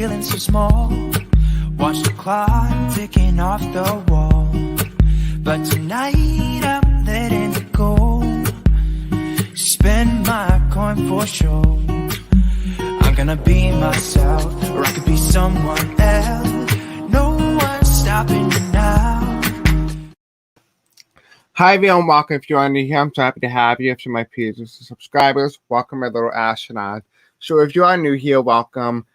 feeling so small. Watch the clock ticking off the wall. But tonight I'm letting it go. Spend my coin for sure. I'm gonna be myself, or I could be someone else. No one's stopping me now. Hi everyone, welcome. If you are new here, I'm so happy to have you. If you're my previous subscribers, welcome my little astronaut. So if you are new here, welcome.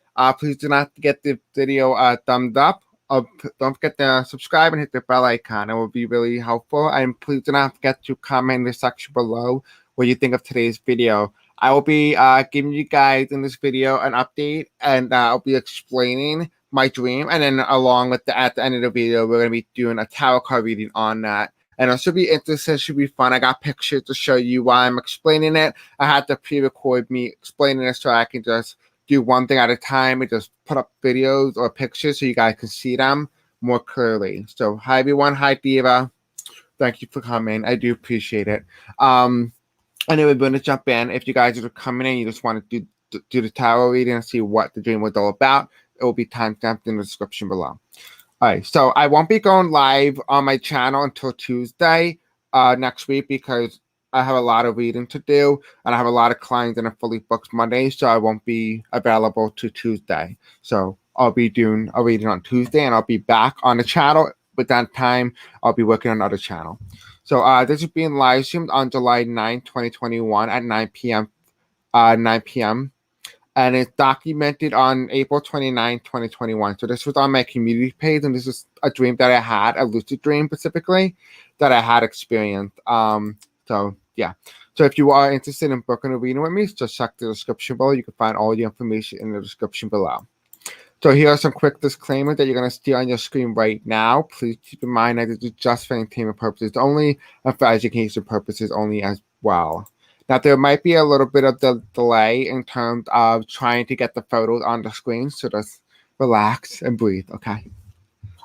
Please do not get the video thumbs up. Don't forget to subscribe and hit the bell icon. It will be really helpful. And please do not forget to comment in the section below what you think of today's video. I will be giving you guys in this video an update, and I'll be explaining my dream. And then along with at the end of the video, we're going to be doing a tarot card reading on that. And it should be interesting, it should be fun. I got pictures to show you why I'm explaining it. I had to pre-record me explaining it so I can just do one thing at a time and just put up videos or pictures so you guys can see them more clearly. So hi everyone, hi Diva. Thank you for coming. I do appreciate it. Anyway, we're going to jump in. If you guys are coming in, you just want to do the tarot reading and see what the dream was all about, it will be timestamped in the description below. All right, so I won't be going live on my channel until Tuesday next week because I have a lot of reading to do and I have a lot of clients and I'm fully booked Monday, so I won't be available to Tuesday. So I'll be doing a reading on Tuesday and I'll be back on the channel. But that time, I'll be working on another channel. So this is being live streamed on July 9, 2021 at 9 p.m. And it's documented on April 29, 2021. So this was on my community page, and this is a dream that I had, a lucid dream specifically, that I had experienced. So yeah. So if you are interested in booking a reading with me, just check the description below. You can find all the information in the description below. So here are some quick disclaimers that you're going to see on your screen right now. Please keep in mind that this is just for entertainment purposes only and for education purposes only as well. Now, there might be a little bit of the delay in terms of trying to get the photos on the screen, so just relax and breathe, okay?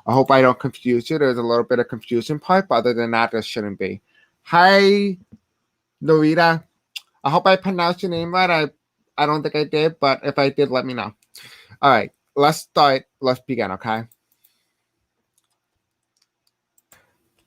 I hope I don't confuse you. There's a little bit of confusion part, but other than that, there shouldn't be. Hi, Norita. I hope I pronounced your name right. I don't think I did, but if I did, let me know. All right, let's start. Let's begin, okay?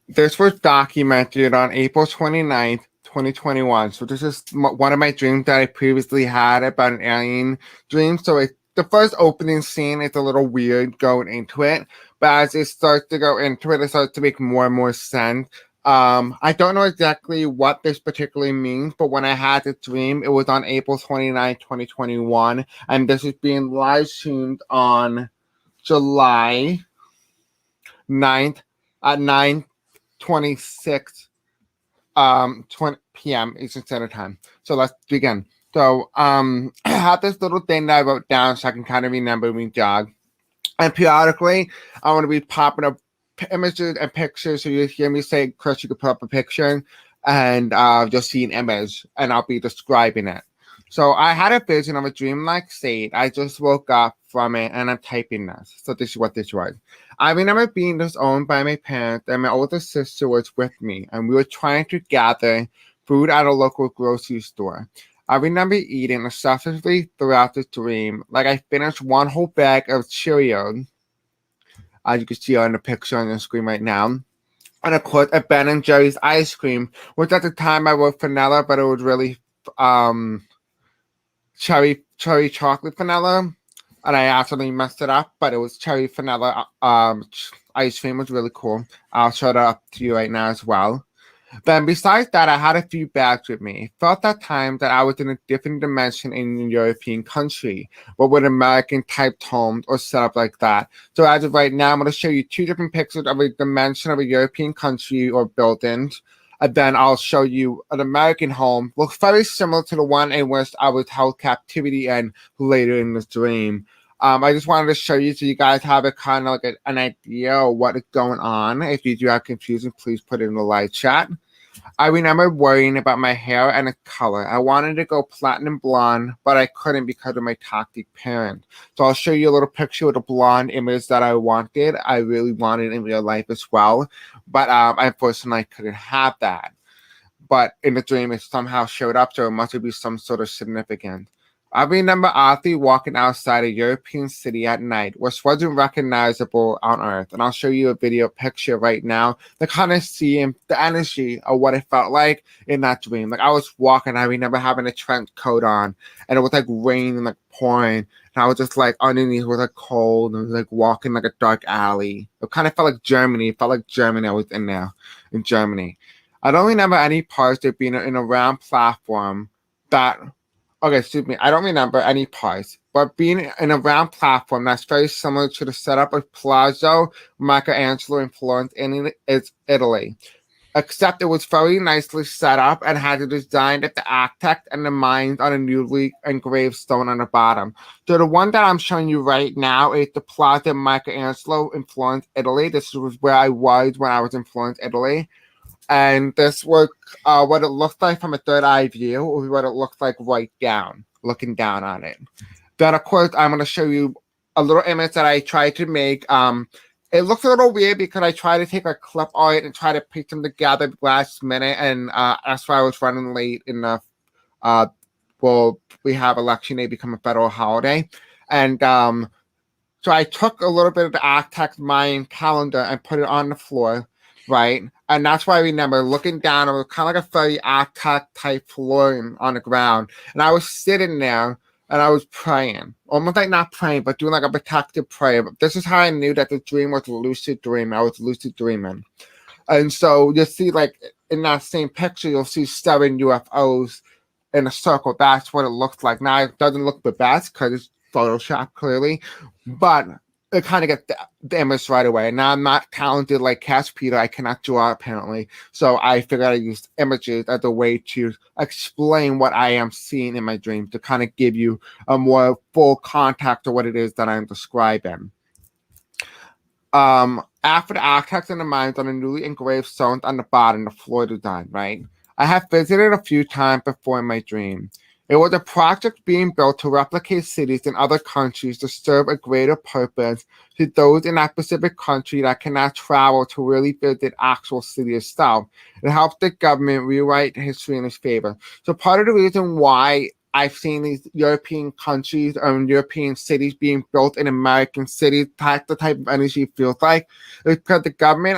This was documented on April 29th, 2021. So this is one of my dreams that I previously had about an alien dream. So the first opening scene is a little weird going into it, but as it starts to go into it, it starts to make more and more sense. I don't know exactly what this particularly means, but when I had the dream, it was on April 29, 2021, and this is being live streamed on July 9th at 9:26 20 p.m. Eastern Standard Time. So let's begin. So I have this little thing that I wrote down so I can kind of remember me jog. And periodically, I want to be popping up images and pictures. So you hear me say, Chris, you could put up a picture and you'll see an image and I'll be describing it. So I had a vision of a dreamlike state. I just woke up from it and I'm typing this. So this is what this was. I remember being disowned by my parents and my older sister was with me and we were trying to gather food at a local grocery store. I remember eating excessively throughout the dream. Like I finished one whole bag of Cheerios, as you can see on the picture on the screen right now. And of course, a Ben & Jerry's ice cream, which at the time I wrote vanilla, but it was really cherry chocolate vanilla. And I absolutely messed it up, but it was cherry vanilla ice cream. It was really cool. I'll show that up to you right now as well. Then besides that, I had a few bags with me. It felt that time that I was in a different dimension in a European country, but with American typed homes or set up like that. So as of right now, I'm going to show you two different pictures of a dimension of a European country or buildings. And then I'll show you an American home. Looks very similar to the one in which I was held captivity in later in this dream. I just wanted to show you so you guys have a kind of like an idea of what is going on. If you do have confusion, please put it in the live chat. I remember worrying about my hair and its color. I wanted to go platinum blonde, but I couldn't because of my toxic parent. So I'll show you a little picture of the blonde image that I wanted. I really wanted in real life as well, but unfortunately I couldn't have that. But in the dream, it somehow showed up, so it must be some sort of significance. I remember oddly walking outside a European city at night, which wasn't recognizable on Earth. And I'll show you a video picture right now to kind of see the energy of what it felt like in that dream. Like I was walking, I remember having a trench coat on, and it was like rain and like pouring. And I was just like underneath with like cold and like walking like a dark alley. It kind of felt like Germany. It felt like Germany. I was in there in Germany. I don't remember any parts of being in a round platform that okay, excuse me. I don't remember any parts, but being in a round platform that's very similar to the setup of Palazzo Michelangelo in Florence, Italy, except it was very nicely set up and had the design of the architect and the mind on a newly engraved stone on the bottom. So the one that I'm showing you right now is the Plaza Michelangelo in Florence, Italy. This was where I was when I was in Florence, Italy. And this was what it looks like from a third eye view, or what it looks like right down, looking down on it. Then, of course, I'm going to show you a little image that I tried to make. It looks a little weird because I tried to take a clip of it and try to piece them together last minute, and that's why I was running late in the well, we have election day become a federal holiday, and so I took a little bit of the architect's Mayan calendar and put it on the floor, right? And that's why I remember looking down. It was kind of like a very architect type flooring on the ground, and I was sitting there and I was praying, almost like not praying, but doing like a protective prayer. But this is how I knew that the dream was a lucid dream. I was lucid dreaming. And so you'll see, like, in that same picture, you'll see 7 UFOs in a circle. That's what it looks like. Now, it doesn't look the best because it's Photoshop, clearly, but it kind of gets the image right away. Now, I'm not talented like Cass Peter. I cannot draw, apparently. So I figured I used images as a way to explain what I am seeing in my dreams, to kind of give you a more full context of what it is that I'm describing. After the architects and the minds on a newly engraved stones on the bottom, the floor design, right? I have visited a few times before in my dream. It was a project being built to replicate cities in other countries to serve a greater purpose to those in that specific country that cannot travel to really visit actual city itself. It helps the government rewrite history in its favor. So part of the reason why I've seen these European countries and European cities being built in American cities, the type of energy it feels like, is because the government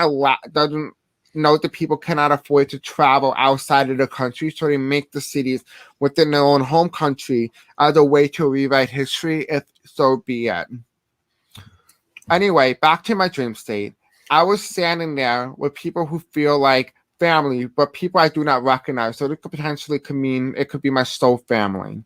doesn't know that people cannot afford to travel outside of the country, so they make the cities within their own home country as a way to rewrite history, if so be it. Anyway, back to my dream state. I was standing there with people who feel like family, but people I do not recognize. So it could potentially mean it could be my soul family.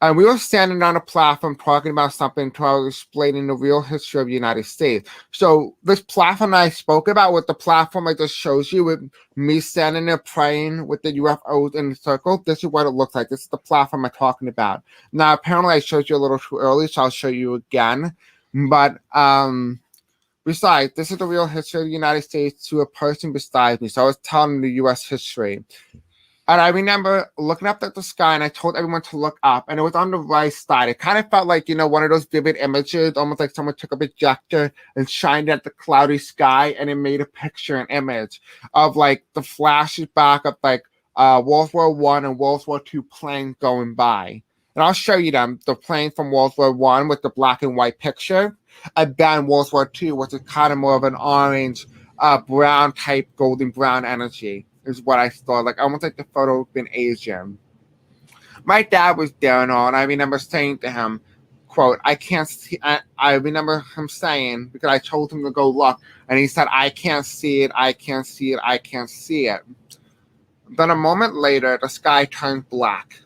And we were standing on a platform talking about something, to explaining the real history of the United States. So this platform I spoke about with the platform I just showed you, with me standing there praying with the UFOs in the circle, this is what it looks like. This is the platform I'm talking about. Now, apparently I showed you a little too early, so I'll show you again. But besides, this is the real history of the United States to a person beside me. So I was telling the U.S. history. And I remember looking up at the sky, and I told everyone to look up, and it was on the right side. It kind of felt like, one of those vivid images, almost like someone took a projector and shined at the cloudy sky, and it made a picture, an image of like the flashes back of like World War I and World War II planes going by. And I'll show you them, the plane from World War I with the black and white picture, and then World War II, which is kind of more of an orange, brown type, golden brown energy. Is what I saw, like almost like the photo been Asian. My dad was there and all, and I remember saying to him, quote, I can't see, I remember him saying, because I told him to go look, and he said, I can't see it, I can't see it, I can't see it. Then a moment later, the sky turned black.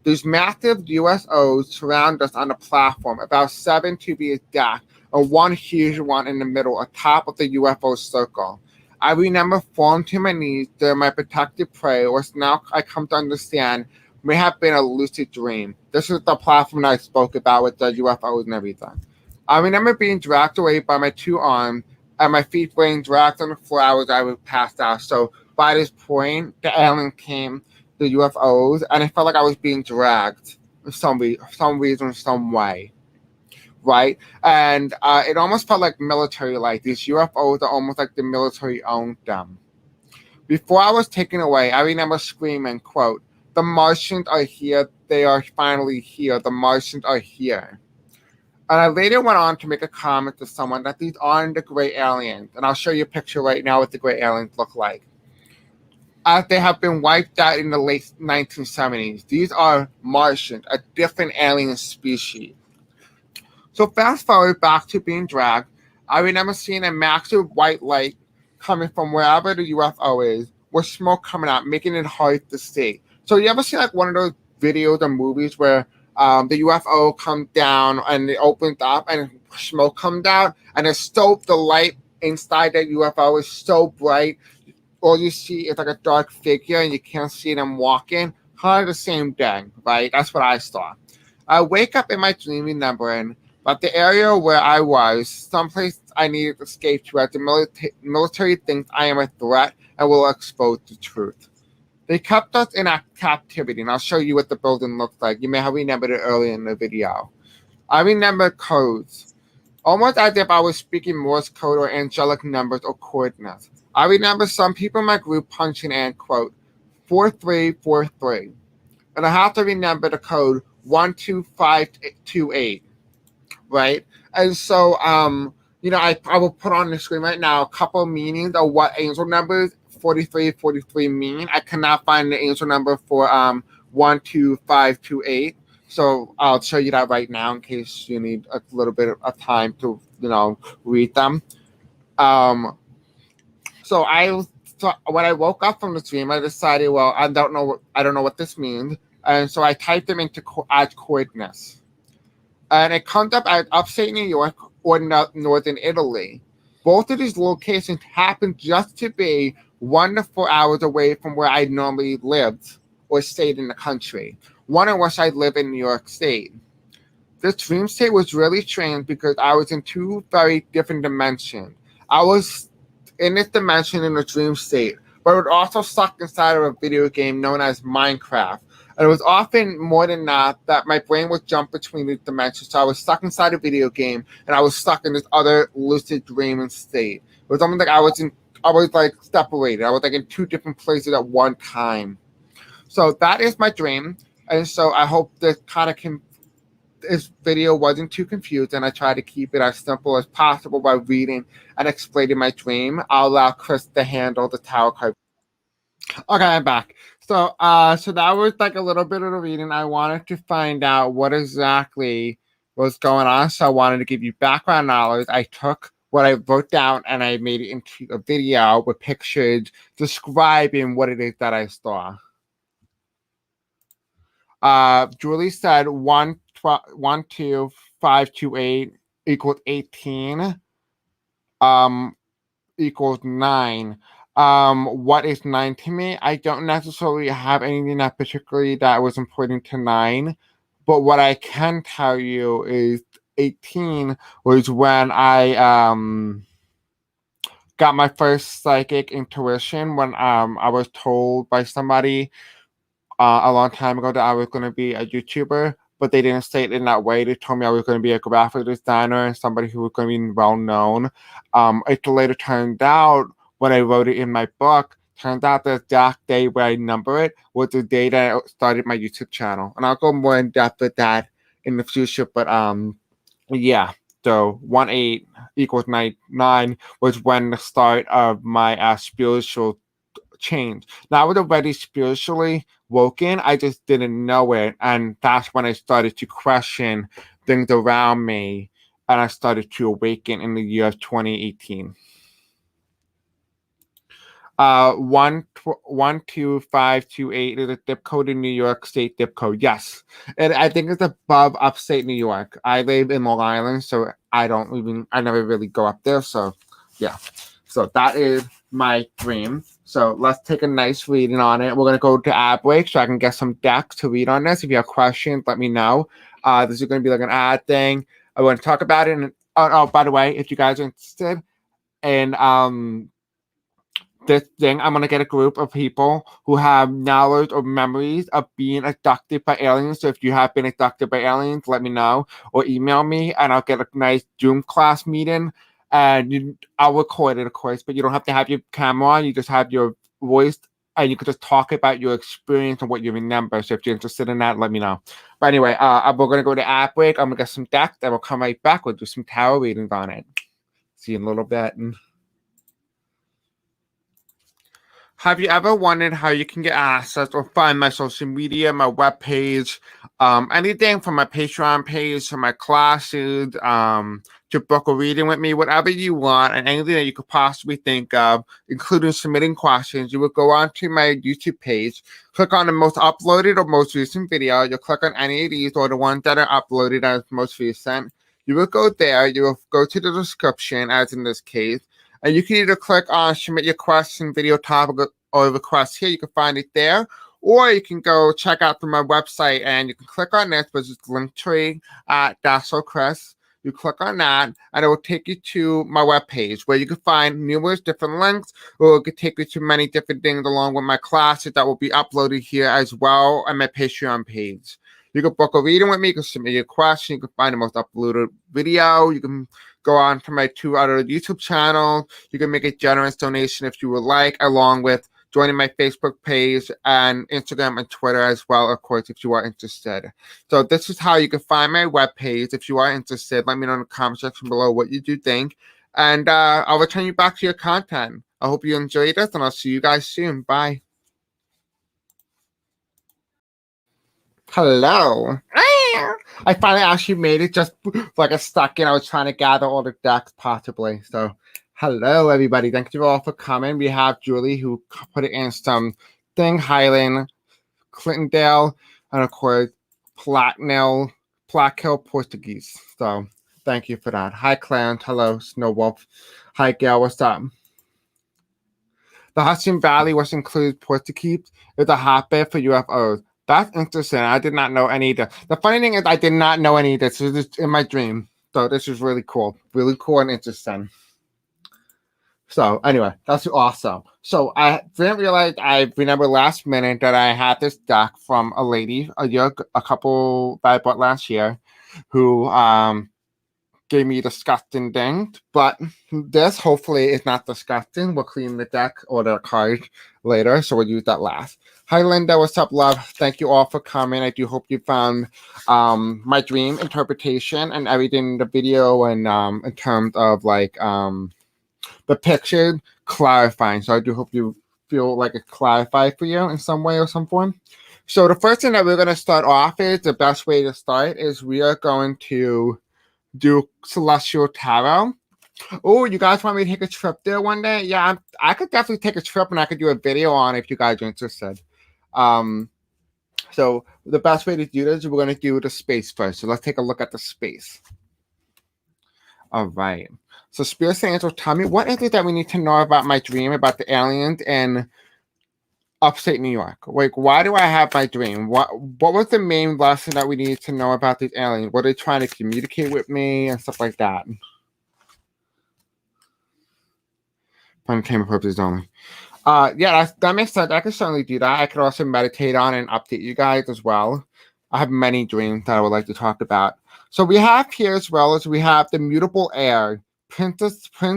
These massive USOs surround us on the platform, about 7 to be exact, and one huge one in the middle, atop of the UFO circle. I remember falling to my knees during my protective prayer, which now I come to understand may have been a lucid dream. This is the platform that I spoke about with the UFOs and everything. I remember being dragged away by my 2 arms and my feet being dragged on the floor as I was passed out. So by this point, the alien came, the UFOs, and it felt like I was being dragged for some reason, some way. Right? And it almost felt like military, like these UFOs are almost like the military owned them. Before I was taken away, I remember screaming, quote, The Martians are here. They are finally here. The Martians are here. And I later went on to make a comment to someone that these aren't the gray aliens. And I'll show you a picture right now what the gray aliens look like. As they have been wiped out in the late 1970s, these are Martians, a different alien species. So fast forward back to being dragged, I remember seeing a massive white light coming from wherever the UFO is, with smoke coming out, making it hard to see. So you ever see like one of those videos or movies where the UFO comes down and it opens up and smoke comes out, and the light inside that UFO is so bright, all you see is like a dark figure and you can't see them walking. Kind of the same thing, right? That's what I saw. I wake up in my dream remembering but the area where I was, someplace I needed to escape to, as the military thinks I am a threat and will expose the truth. They kept us in captivity, and I'll show you what the building looks like. You may have remembered it earlier in the video. I remember codes, almost as if I was speaking Morse code or angelic numbers or coordinates. I remember some people in my group punching in, quote, 4343. And I have to remember the code 12528. Right? And so, I will put on the screen right now a couple of meanings of what angel numbers 4343 mean. I cannot find the angel number for 12528. So I'll show you that right now in case you need a little bit of time to, read them. So when I woke up from the dream, I decided, well, I don't know what this means. And so I typed them into as coordinates. And it comes up as upstate New York or northern Italy. Both of these locations happen just to be 1 to 4 hours away from where I normally lived or stayed in the country. One of which I live in New York State. This dream state was really strange because I was in two very different dimensions. I was in this dimension in a dream state, but it was also stuck inside of a video game known as Minecraft. And it was often more than not that my brain would jump between the dimensions. So I was stuck inside a video game and I was stuck in this other lucid dreaming state. It was almost like I was like separated. I was like in two different places at one time. So that is my dream. And so I hope this video wasn't too confused, and I tried to keep it as simple as possible by reading and explaining my dream. I'll allow Chris to handle the tarot card. Okay, I'm back. So that was like a little bit of the reading. I wanted to find out what exactly was going on. So I wanted to give you background knowledge. I took what I wrote down and I made it into a video with pictures describing what it is that I saw. Julie said 12528 equals 18. Equals 9. What is 9 to me? I don't necessarily have anything that particularly that was important to 9, but what I can tell you is 18 was when I got my first psychic intuition, when I was told by somebody a long time ago that I was going to be a YouTuber, but they didn't say it in that way. They told me I was going to be a graphic designer and somebody who was going to be well known. It later turned out, when I wrote it in my book, turns out the exact day where I number it was the day that I started my YouTube channel. And I'll go more in depth with that in the future. But yeah, so 1-8 equals 9 was when the start of my spiritual change. Now I was already spiritually woken, I just didn't know it. And that's when I started to question things around me. And I started to awaken in the year of 2018. 12528 is a zip code in New York State zip code. Yes. And I think it's above upstate New York. I live in Long Island, so I never really go up there. So yeah. So that is my dream. So let's take a nice reading on it. We're going to go to ad break so I can get some decks to read on this. If you have questions, let me know. This is going to be like an ad thing. I want to talk about it. And by the way, if you guys are interested in this thing, I'm going to get a group of people who have knowledge or memories of being abducted by aliens. So if you have been abducted by aliens, let me know or email me and I'll get a nice Zoom class meeting. And I'll record it, of course, but you don't have to have your camera on. You just have your voice and you could just talk about your experience and what you remember. So if you're interested in that, let me know. But anyway, we're gonna go to ad break. I'm gonna get some decks, and we'll come right back. We'll do some tarot readings on it. See you in a little bit. Have you ever wondered how you can get access or find my social media, my webpage, anything from my Patreon page to my classes, to book a reading with me, whatever you want, and anything that you could possibly think of, including submitting questions? You would go onto my YouTube page, click on the most uploaded or most recent video. You'll click on any of these or the ones that are uploaded as most recent. You will go there. You will go to the description, as in this case. And you can either click on submit your question, video topic, or request here. You can find it there. Or you can go check out through my website and you can click on this, which is Linktree at Dasso Chris. You click on that and it will take you to my webpage where you can find numerous different links, or it could take you to many different things along with my classes that will be uploaded here as well on my Patreon page. You can book a reading with me. You can submit your question. You can find the most uploaded video. You can go on to my 2 other YouTube channels. You can make a generous donation if you would like, along with joining my Facebook page and Instagram and Twitter as well, of course, if you are interested. So this is how you can find my webpage. If you are interested, let me know in the comment section below what you do think. And I'll return you back to your content. I hope you enjoyed this, and I'll see you guys soon. Bye. Hello. I finally actually made it just like a second. I was trying to gather all the decks possibly. So hello everybody. Thank you all for coming. We have Julie who put it in some thing, Highland, Clintondale, and of course Plaquenil Portuguese. So thank you for that. Hi Clarence. Hello Snow Wolf. Hi Gail. What's up? The Hudson Valley, which includes Portuguese, is a hotbed for UFOs. That's interesting. I did not know any of that. The funny thing is I did not know any of this. This is in my dream. So this is really cool. Really cool and interesting. So anyway, that's awesome. So I didn't realize, I remember last minute that I had this deck from a lady, a couple that I bought last year, who gave me disgusting things, but this hopefully is not disgusting. We'll clean the deck or the card later, so we'll use that last. Hi Linda, what's up, love? Thank you all for coming. I do hope you found my dream interpretation and everything in the video, and in terms of like the picture clarifying. So I do hope you feel like it clarified for you in some way or some form. So the first thing that we're going to start off is, the best way to start is we are going to do Celestial Tarot. Oh, you guys want me to take a trip there one day? Yeah, I could definitely take a trip and I could do a video on it if you guys are interested. So the best way to do this is we're going to do the space first. So let's take a look at the space. All right. So Spirit Sayings will tell me, what is it that we need to know about my dream about the aliens in upstate New York? Like, why do I have my dream? What was the main lesson that we need to know about these aliens? What are they trying to communicate with me and stuff like that? Entertainment purposes only. Yeah, that makes sense. I could certainly do that. I could also meditate on and update you guys as well. I have many dreams that I would like to talk about. So we have here, as well as we have the Mutable Air, Prince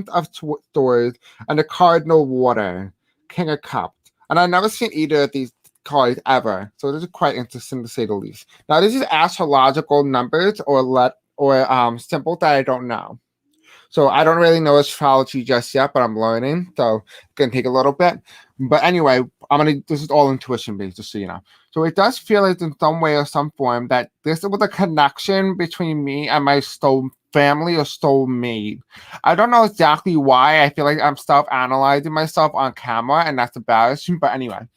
of Swords, and the Cardinal Water, King of Cups. And I've never seen either of these cards ever, so this is quite interesting to say the least. Now, this is astrological numbers or symbols that I don't know. So I don't really know astrology just yet, but I'm learning, so it's gonna take a little bit. But anyway, this is all intuition based, just so you know. So it does feel like in some way or some form that this was a connection between me and my soul family or soulmate. I don't know exactly why. I feel like I'm self-analyzing myself on camera, and that's embarrassing. But anyway,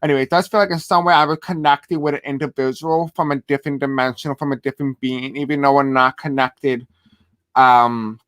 it does feel like in some way I was connected with an individual from a different dimension, from a different being, even though we're not connected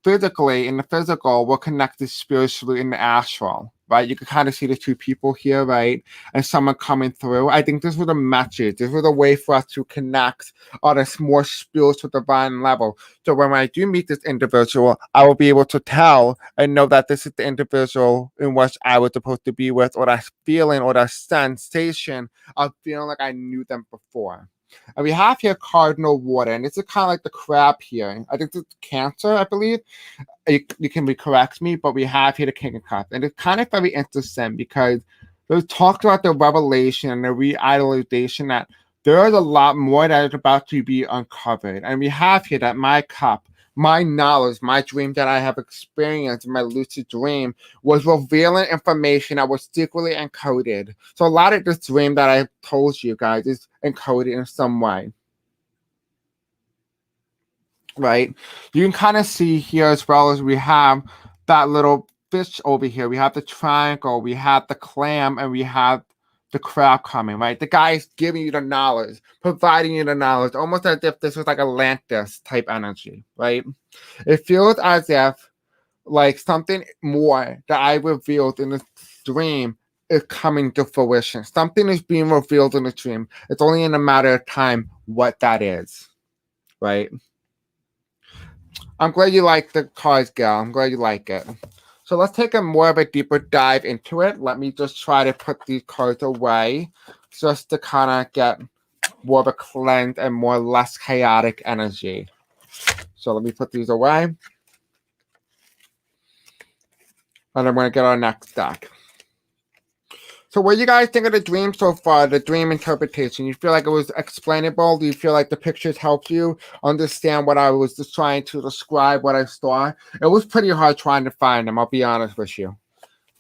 physically in the physical, we're connected spiritually in the astral, right? You can kind of see the two people here, right? And someone coming through. I think this was a message. This was a way for us to connect on a more spiritual, divine level. So when I do meet this individual, I will be able to tell and know that this is the individual in which I was supposed to be with, or that feeling or that sensation of feeling like I knew them before. And we have here Cardinal Water, and this is kind of like the crab here. I think it's Cancer, I believe. You can correct me, but we have here the King of Cups. And it's kind of very interesting because It talked about the revelation and the realization that there is a lot more that is about to be uncovered. And we have here that my cup, my knowledge, my dream that I have experienced in my lucid dream was revealing information that was secretly encoded. So a lot of this dream that I told you guys is encoded in some way. Right? You can kind of see here as well as we have that little fish over here. We have the triangle, we have the clam, and we have the crab coming, right? The guy is giving you the knowledge, providing you the knowledge, almost as if this was like Atlantis type energy, right? It feels as if like something more that I revealed in this dream is coming to fruition. Something is being revealed in the dream. It's only in a matter of time what that is, right? I'm glad you like the cards, gal. I'm glad you like it. So let's take a more of a deeper dive into it. Let me just try to put these cards away just to kind of get more of a cleanse and more less chaotic energy. So let me put these away. And I'm going to get our next deck. So what do you guys think of the dream so far, the dream interpretation? You feel like it was explainable? Do you feel like the pictures helped you understand what I was just trying to describe, what I saw? It was pretty hard trying to find them, I'll be honest with you.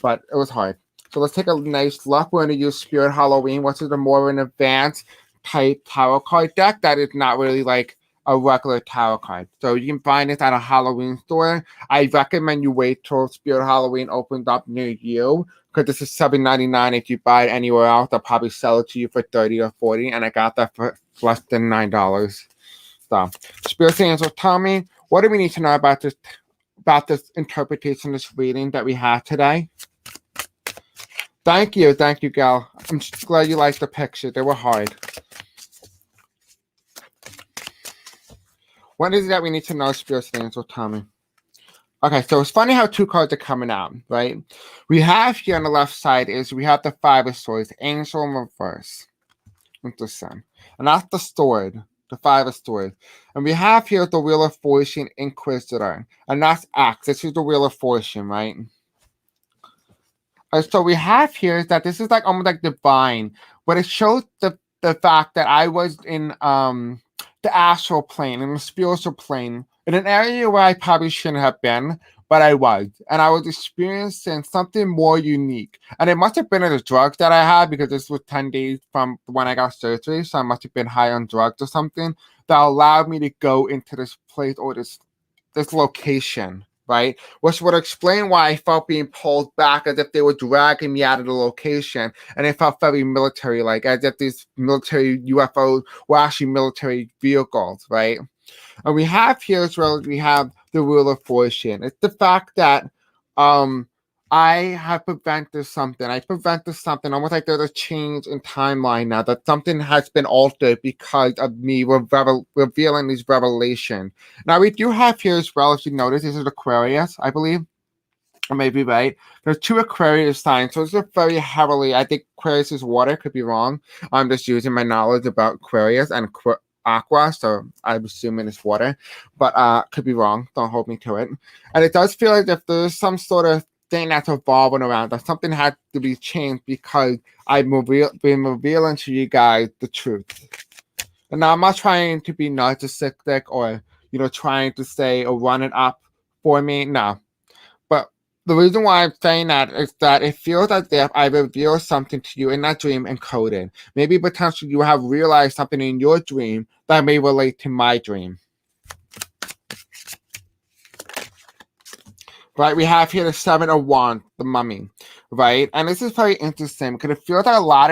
But it was hard. So let's take a nice look. We're going to use Spirit Halloween, which is a more an advanced type tarot card deck that is not really like a regular tarot card. So you can find this at a Halloween store. I recommend you wait till Spirit Halloween opens up near you, because this is $7.99. If you buy it anywhere else, they'll probably sell it to you for $30 or $40, and I got that for less than $9. So Spirit Angels, tell me, what do we need to know about this interpretation, this reading that we have today? Thank you, gal. I'm just glad you liked the picture. They were hard. What is it that we need to know, Spirit Angels, tell me? Okay, so it's funny how two cards are coming out, right? We have here on the left side is we have the Five of Swords, Angel in reverse with the Sun. And that's the sword, the Five of Swords. And we have here the Wheel of Fortune, Inquisitor. And that's Axe. This is the Wheel of Fortune, right? And so we have here is that this is like almost like divine, but it shows the fact that I was in the astral plane, in the spiritual plane, in an area where I probably shouldn't have been, but I was. And I was experiencing something more unique. And it must have been the drugs that I had, because this was 10 days from when I got surgery. So I must have been high on drugs or something that allowed me to go into this place or this location, right? Which would explain why I felt being pulled back as if they were dragging me out of the location. And it felt very military-like, as if these military UFOs were actually military vehicles, right? And we have here as well, we have the Wheel of Fortune. It's the fact that I have prevented something. I prevented something, almost like there's a change in timeline now, that something has been altered because of me revealing these revelations. Now, we do have here as well, if you notice, this is Aquarius, I believe. I may be right. There's two Aquarius signs, so it's very heavily, I think Aquarius is water, could be wrong. I'm just using my knowledge about Aquarius and Aqua, so I'm assuming it's water, but could be wrong. Don't hold me to it. And it does feel like if there's some sort of thing that's evolving around, that something had to be changed because I've been revealing to you guys the truth. And now I'm not trying to be narcissistic or, trying to say or run it up for me. No. But the reason why I'm saying that is that it feels as if I revealed something to you in that dream encoded. Maybe potentially you have realized something in your dream that may relate to my dream. Right, we have here the Seven of Wands, the Mummy, right? And this is very interesting because it feels like a lot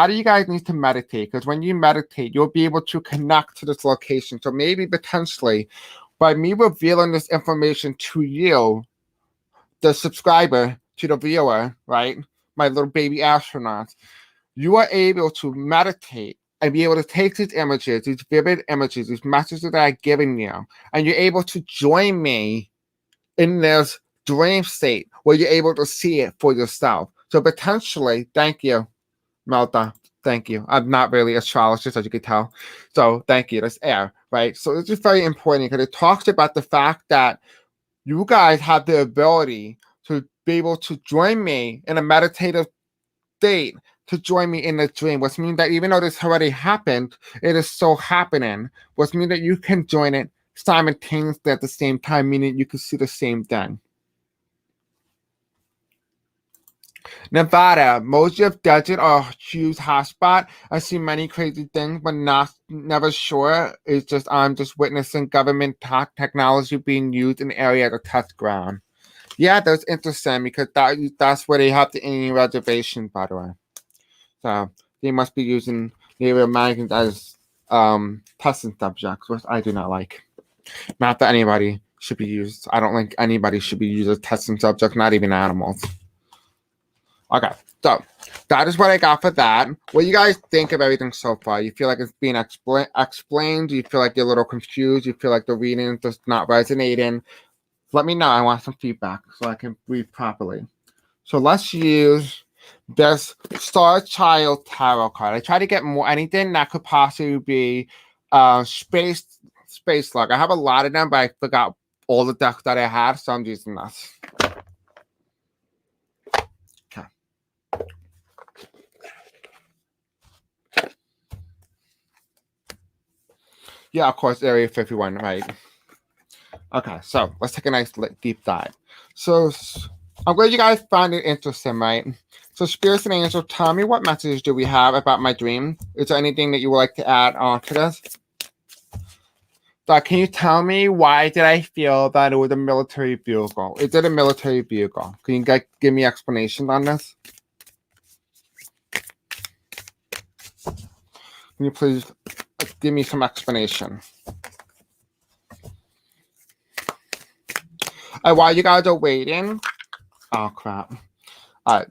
of you guys need to meditate, because when you meditate, you'll be able to connect to this location. So maybe potentially by me revealing this information to you, the subscriber, to the viewer, right? My little baby astronauts, you are able to meditate and be able to take these images, these vivid images, these messages that I've given you, and you're able to join me in this dream state where you're able to see it for yourself. So potentially, thank you, Melta. Thank you. I'm not really an astrologist, as you can tell. So thank you. That's air, right? So this is very important because it talks about the fact that you guys have the ability to be able to join me in a meditative state to join me in the dream, which means that even though this already happened, it is still happening, which means that you can join it simultaneously at the same time, meaning you can see the same thing. Nevada, emoji of desert or huge hotspot. I see many crazy things, but never sure. It's just I'm just witnessing government technology being used in the area as a test ground. Yeah, that's interesting because that's where they have the Indian reservation, by the way. So they must be using Native Americans as testing subjects, which I do not like. Not that anybody should be used. I don't think anybody should be used as testing subjects, not even animals. Okay, so that is what I got for that. What do you guys think of everything so far? You feel like it's being explained? Do you feel like you're a little confused? Do you feel like the reading is just not resonating? Let me know. I want some feedback so I can read properly. So let's use this Star Child Tarot card. I try to get more anything that could possibly be space luck. I have a lot of them, but I forgot all the decks that I had, so I'm using this. Okay. Yeah, of course, Area 51, right? Okay, so let's take a nice deep dive. So I'm glad you guys found it interesting, right? So spirits and angels, tell me what messages do we have about my dream? Is there anything that you would like to add on to this? So can you tell me why did I feel that it was a military vehicle? Is it a military vehicle? Can you give me explanation on this? Can you please give me some explanation? While you guys are waiting, oh crap. All right,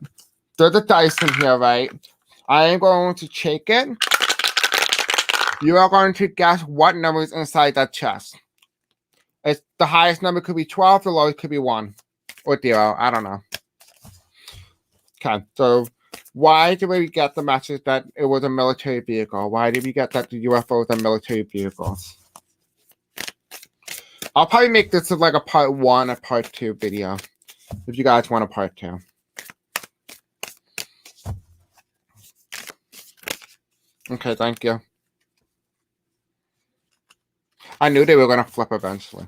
there's a dice in here, right? I am going to shake it. You are going to guess what number is inside that chest. It's the highest number could be 12, the lowest could be 1 or 0. I don't know. Okay, so why did we get the message that it was a military vehicle? Why did we get that the UFOs are military vehicles? I'll probably make this like a part 1 or part 2 video if you guys want a part 2. Okay, thank you. I knew they were going to flip eventually.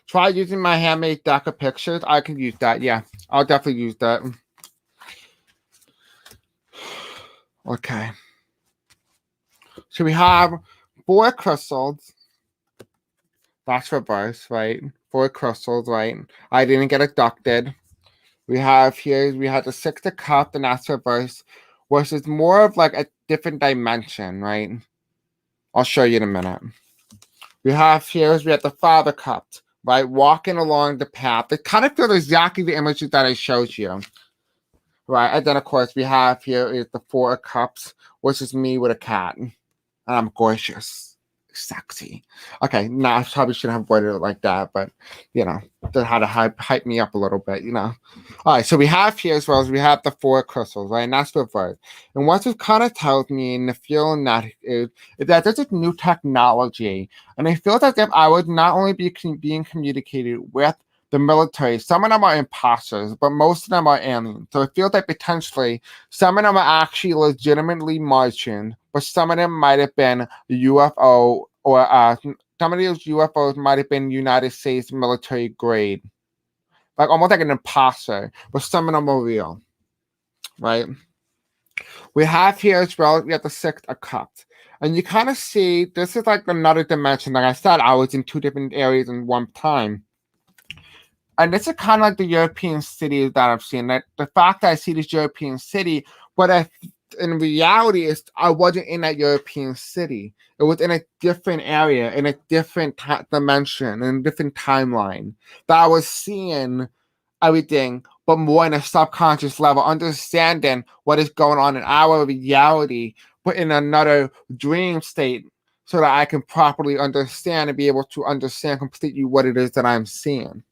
Try using my handmade deck of pictures. I can use that. Yeah, I'll definitely use that. Okay. So we have 4 crystals. That's reverse, right? 4 crystals, right? I didn't get abducted. We have here, we have the 6 of cups, and that's reverse, which is more of like a different dimension, right? I'll show you in a minute. We have here, we have the 5 of cups, right? Walking along the path. It kind of feels exactly the images that I showed you, right? And then, of course, we have here is the 4 of cups, which is me with a cat. And I'm gorgeous. Sexy. Okay, no, I probably shouldn't have worded it like that, but you know, that had to hype me up a little bit, you know. All right, so we have here as well as we have the 4 crystals, right? And that's reversed. And what this kind of tells me in the feeling that is that there's a new technology, and I feel as if I would not only be being communicated with the military. Some of them are imposters, but most of them are aliens. So it feels like potentially some of them are actually legitimately Martian, but some of them might have been UFO or some of those UFOs might have been United States military grade. Like almost like an imposter, but some of them are real. Right? We have here as well, we have the 6 of cups. And you kind of see this is like another dimension. Like I said, I was in 2 different areas in one time. And this is kind of like the European cities that I've seen. That the fact that I see this European city, but in reality, is I wasn't in that European city. It was in a different area, in a different dimension, in a different timeline. That I was seeing everything, but more in a subconscious level, understanding what is going on in our reality, but in another dream state, so that I can properly understand and be able to understand completely what it is that I'm seeing.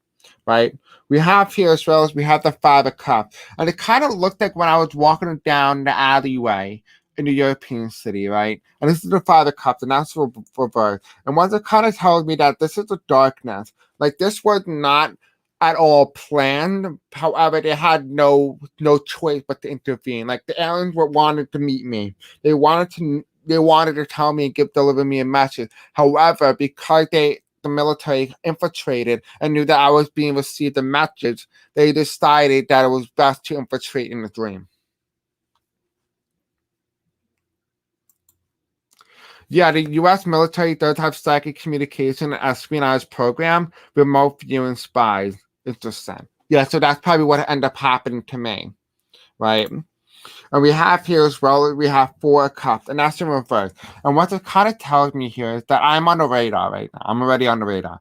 Right, we have here as well as we have the 5 of cups, and it kind of looked like when I was walking down the alleyway in the European city, right? And this is the 5 of cups, and that's for birth. And once it kind of tells me that this is the darkness, like this was not at all planned. However, they had no choice but to intervene. Like the aliens wanted to meet me. They wanted to tell me and deliver me a message. However, because the military infiltrated and knew that I was being received a message, they decided that it was best to infiltrate in the dream. Yeah, the U.S. military does have psychic communication and espionage program, remote viewing spies. Interesting. Yeah, so that's probably what ended up happening to me, right? And we have here as well, we have 4 cups, and that's in reverse. And what it kind of tells me here is that I'm on the radar right now. I'm already on the radar.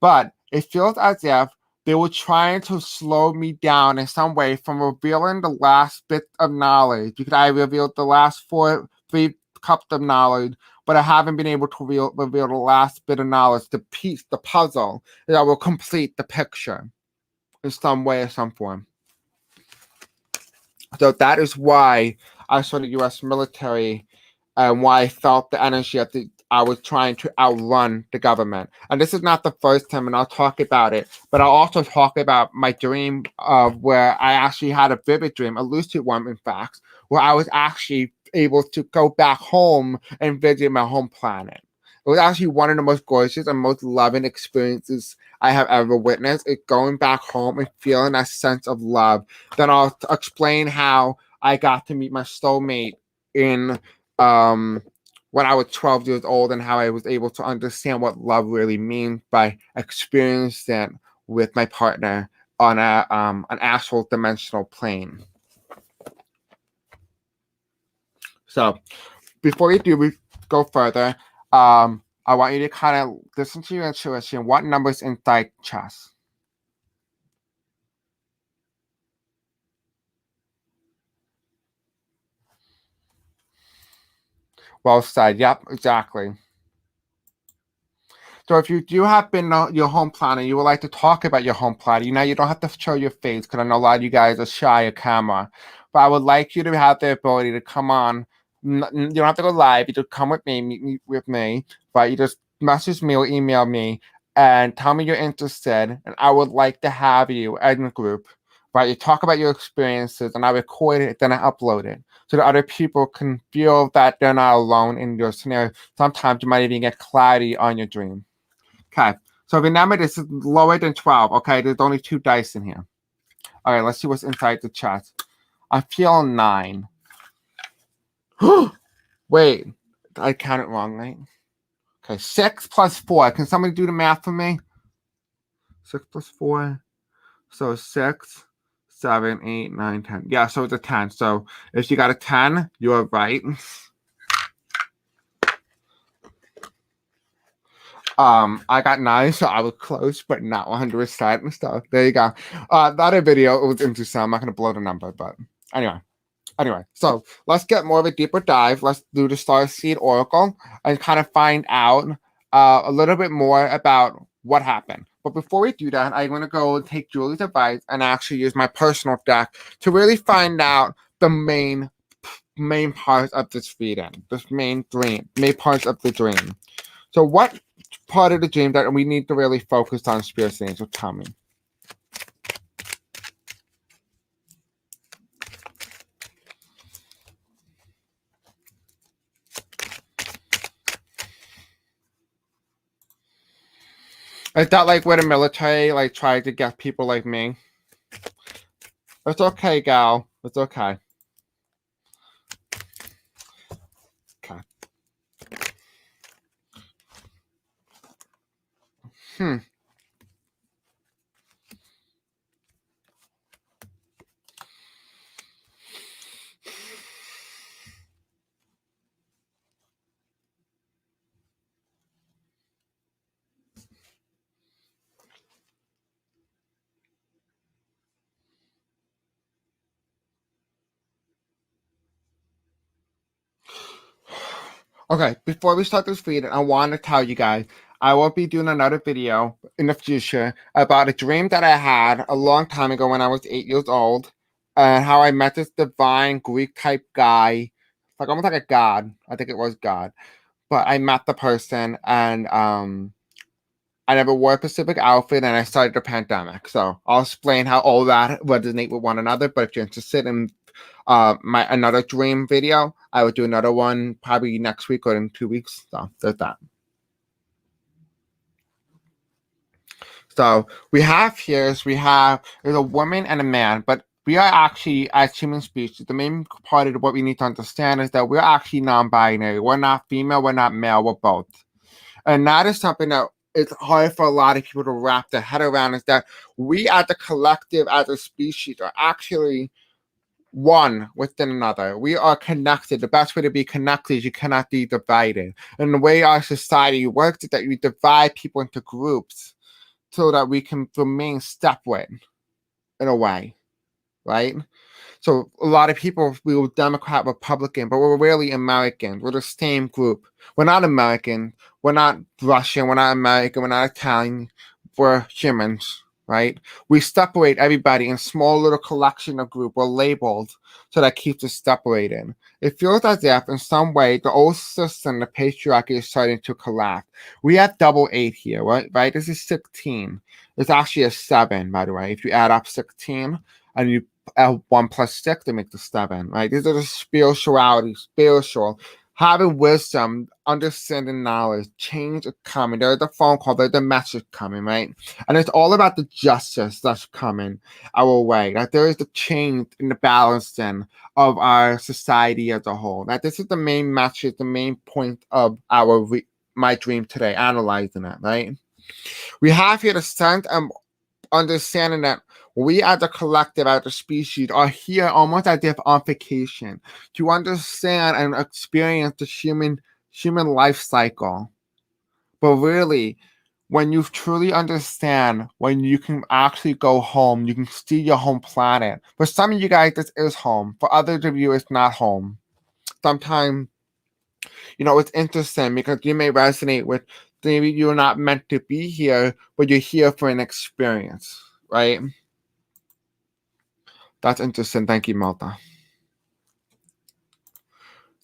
But it feels as if they were trying to slow me down in some way from revealing the last bit of knowledge, because I revealed the last 3 cups of knowledge, but I haven't been able to reveal the last bit of knowledge, the piece, the puzzle that will complete the picture in some way or some form. So that is why I saw the U.S. military and why I felt the energy of I was trying to outrun the government. And this is not the first time, and I'll talk about it, but I'll also talk about my dream of where I actually had a vivid dream, a lucid one, in fact, where I was actually able to go back home and visit my home planet. It was actually one of the most gorgeous and most loving experiences I have ever witnessed. It going back home and feeling that sense of love. Then I'll explain how I got to meet my soulmate in when I was 12 years old, and how I was able to understand what love really means by experiencing it with my partner on an actual dimensional plane. So before we go further, I want you to kind of listen to your intuition. What numbers inside chess? Well said. Yep, exactly. So if you do have been your home planet, you would like to talk about your home planet, you don't have to show your face, because I know a lot of you guys are shy of camera. But I would like you to have the ability to come on. You don't have to go live. You just come with me, meet with me. But you just message me or email me and tell me you're interested. And I would like to have you in a group. Right? You talk about your experiences, and I record it, then I upload it, so that other people can feel that they're not alone in your scenario. Sometimes you might even get clarity on your dream. Okay, so remember this is lower than 12. Okay, there's only 2 dice in here. All right, let's see what's inside the chest. I feel 9. Wait, I counted wrong, right? Okay, 6 plus 4. Can somebody do the math for me? 6 plus 4. So 6, 7, 8, 9, 10. Yeah, so it's a 10. So if you got a 10, you're right. I got 9, so I was close, but not 100%. So there you go. The other video, it was interesting. I'm not going to blow the number, but anyway. So let's get more of a deeper dive. Let's do the Starseed Oracle and kind of find out a little bit more about what happened. But before we do that, I'm going to go take Julie's advice and actually use my personal deck to really find out the main parts of this reading, this main parts of the dream. So what part of the dream that we need to really focus on, Spirit Angel? Tell me. Is that like where the military like tried to get people like me? It's okay, gal. It's okay. Okay. Hmm. Okay, before we start this reading, I want to tell you guys I will be doing another video in the future about a dream that I had a long time ago when I was 8 years old, and how I met this divine Greek type guy, like almost like a god. I think it was God, but I met the person, and I never wore a specific outfit, and I started a pandemic. So I'll explain how all that resonate with one another. But if you're interested in my another dream video, I will do another one probably next week or in 2 weeks. So there's that. So there's a woman and a man, but we are actually, as human species, the main part of what we need to understand is that we're actually non-binary. We're not female, we're not male, we're both. And that is something that it's hard for a lot of people to wrap their head around, is that we as a collective, as a species, are actually one within another. We are connected. The best way to be connected is you cannot be divided. And the way our society works is that we divide people into groups so that we can remain separate in a way, right? So a lot of people, we were Democrat, Republican, but we're really American. We're the same group. We're not American. We're not Russian. We're not American. We're not Italian. We're humans, right? We separate everybody in small little collection of group. We're labeled, so that keeps us separated. It feels as if in some way the old system, the patriarchy, is starting to collapse. We have double eight here, right? This is 16. It's actually a 7, by the way. If you add up 16 and you 1 plus 6 to make the 7, right? These are the spiritual, having wisdom, understanding knowledge, change is coming. There's the phone call, there's the message coming, right? And it's all about the justice that's coming our way. That there is the change in the balancing of our society as a whole. That this is the main message, the main point of my dream today, analyzing it, right? We have here the sense and understanding that we as a collective, as a species, are here almost as if on vacation to understand and experience the human life cycle. But really, when you truly understand, when you can actually go home, you can see your home planet. For some of you guys, this is home. For others of you, it's not home. Sometimes, it's interesting because you may resonate with maybe you're not meant to be here, but you're here for an experience, right? That's interesting. Thank you, Malta.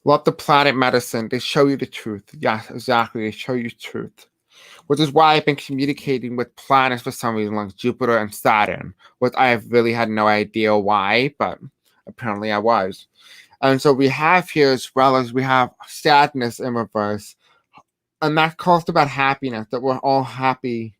Love the planet medicine. They show you the truth. Yes, exactly. They show you truth. Which is why I've been communicating with planets for some reason, like Jupiter and Saturn, which I have really had no idea why, but apparently I was. And so we have here, as well as we have sadness in reverse. And that calls about happiness, that we're all happy.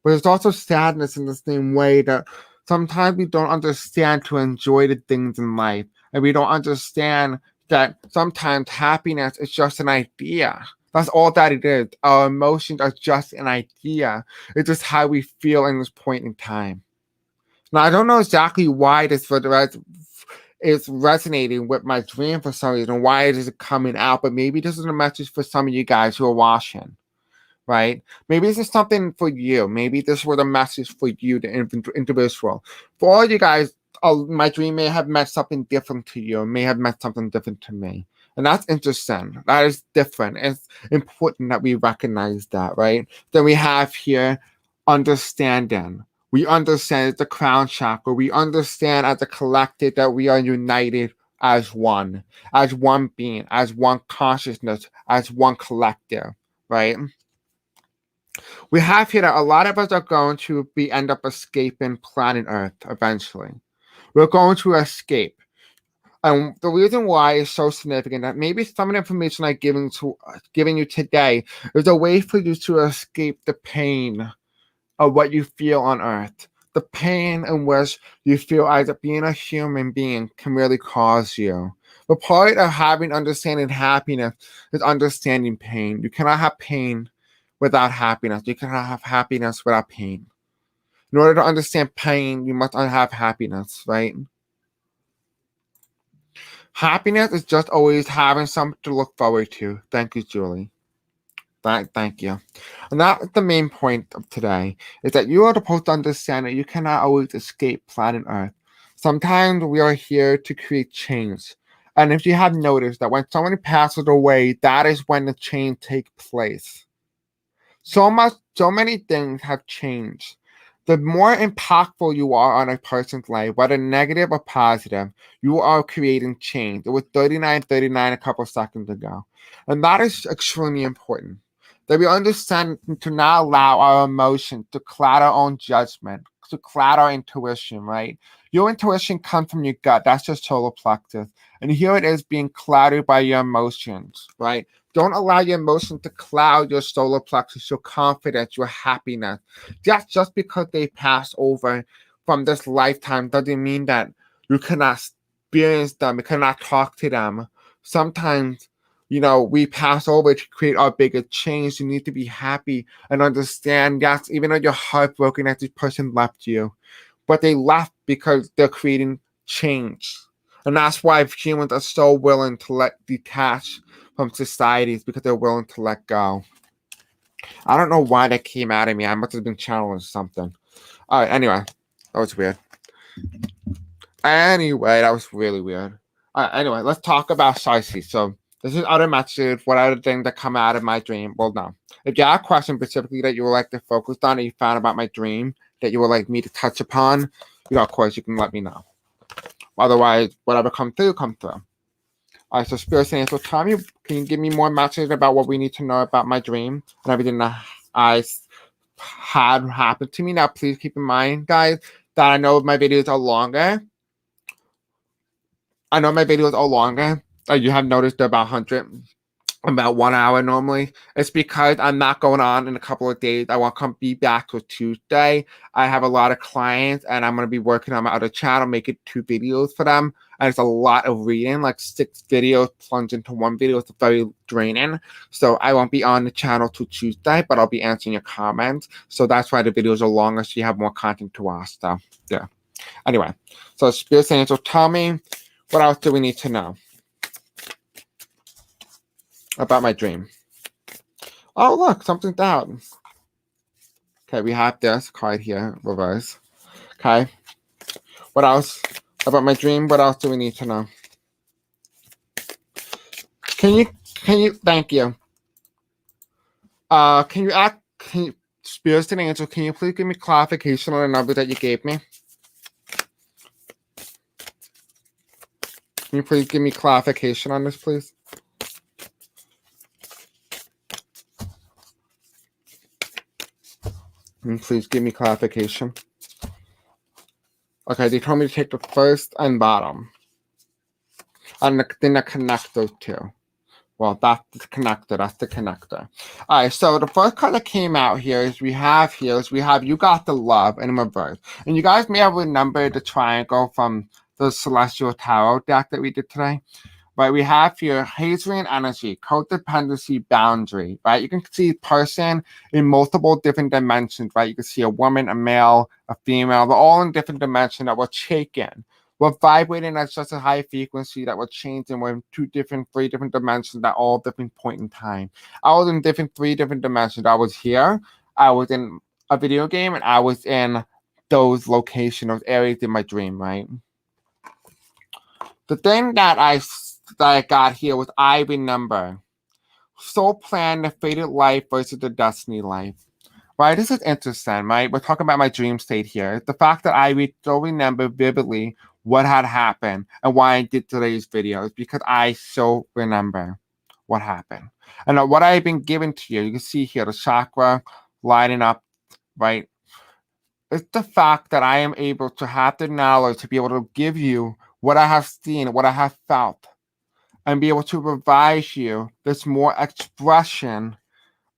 But there's also sadness in the same way that sometimes we don't understand to enjoy the things in life. And we don't understand that sometimes happiness is just an idea. That's all that it is. Our emotions are just an idea. It's just how we feel in this point in time. Now, I don't know exactly why this is resonating with my dream for some reason, why it is coming out, but maybe this is a message for some of you guys who are watching. Right? Maybe this is something for you. Maybe this was a message for you, the individual. For all you guys, my dream may have meant something different to you, may have meant something different to me. And that's interesting. That is different. It's important that we recognize that, right? Then we have here understanding. We understand the crown chakra. We understand as a collective that we are united as one being, as one consciousness, as one collective, right? We have here that a lot of us are going to end up escaping planet Earth eventually. We're going to escape. And the reason why is so significant that maybe some of the information I'm giving you today is a way for you to escape the pain of what you feel on Earth. The pain in which you feel as if being a human being can really cause you. The part of having understanding happiness is understanding pain. You cannot have pain without happiness. You cannot have happiness without pain. In order to understand pain, you must have happiness, right? Happiness is just always having something to look forward to. Thank you, Julie. Thank you. And that's the main point of today, is that you are supposed to understand that you cannot always escape planet Earth. Sometimes we are here to create change. And if you have noticed that when somebody passes away, that is when the change takes place. So many things have changed. The more impactful you are on a person's life, whether negative or positive, you are creating change. It was 39:39 a couple seconds ago. And that is extremely important. That we understand to not allow our emotions to cloud our own judgment, to cloud our intuition, right? Your intuition comes from your gut. That's your solar plexus. And here it is being clouded by your emotions, right? Don't allow your emotions to cloud your solar plexus, your confidence, your happiness. Just because they pass over from this lifetime doesn't mean that you cannot experience them, you cannot talk to them. Sometimes, we pass over to create our bigger change. You need to be happy and understand, yes, even though you're heartbroken that this person left you, but they left because they're creating change. And that's why humans are so willing to let detach from societies, because they're willing to let go. I don't know why that came out of me. I must have been challenged something. All right, anyway, that was weird. Anyway, that was really weird. All right, anyway, let's talk about Sarsi. So this is other messages, what other things that come out of my dream. Well, no. If you have a question specifically that you would like to focus on, or you found about my dream that you would like me to touch upon, of course, you can let me know. Otherwise, whatever comes through, come through. All right, so Spirit saying, so Tommy, can you give me more messages about what we need to know about my dream and everything that I had happened to me? Now, please keep in mind, guys, that I know my videos are longer. You have noticed they're about 100. About 1 hour normally. It's because I'm not going on in a couple of days. I won't be back till Tuesday. I have a lot of clients and I'm going to be working on my other channel, making 2 videos for them. And it's a lot of reading, like 6 videos plunged into 1 video. It's very draining. So I won't be on the channel till Tuesday, but I'll be answering your comments. So that's why the videos are longer, so you have more content to watch. So yeah. Anyway, so Spirit saying, so tell me, what else do we need to know about my dream? Oh, look, something's out. Okay, we have this card here, reverse. Okay. What else about my dream? What else do we need to know? Can you, thank you. Spirits and Angel, can you please give me clarification on the number that you gave me? Can you please give me clarification on this, please? Can you please give me clarification? Okay, they told me to take the first and bottom. And then I connect those two. Well, that's the connector. All right, so the first card that came out here is we have You Got the Love in reverse. And you guys may have remembered the triangle from the Celestial Tarot deck that we did today. Right, we have here Hadrian energy, codependency boundary, right? You can see person in multiple different dimensions, right? You can see a woman, a male, a female, they're all in different dimensions that we're shaken. We're vibrating at such a high frequency that we're changing. We're in 3 different dimensions at all different point in time. I was in 3 different dimensions. I was here, I was in a video game, and I was in those locations, those areas in my dream, right? The thing that I got here was I remember. Soul plan, the fated life versus the destiny life. Right, this is interesting, right? We're talking about my dream state here. The fact that I still remember vividly what had happened and why I did today's video is because I so remember what happened. And what I've been given to you, you can see here the chakra lighting up, right? It's the fact that I am able to have the knowledge to be able to give you what I have seen, what I have felt, and be able to provide you this more expression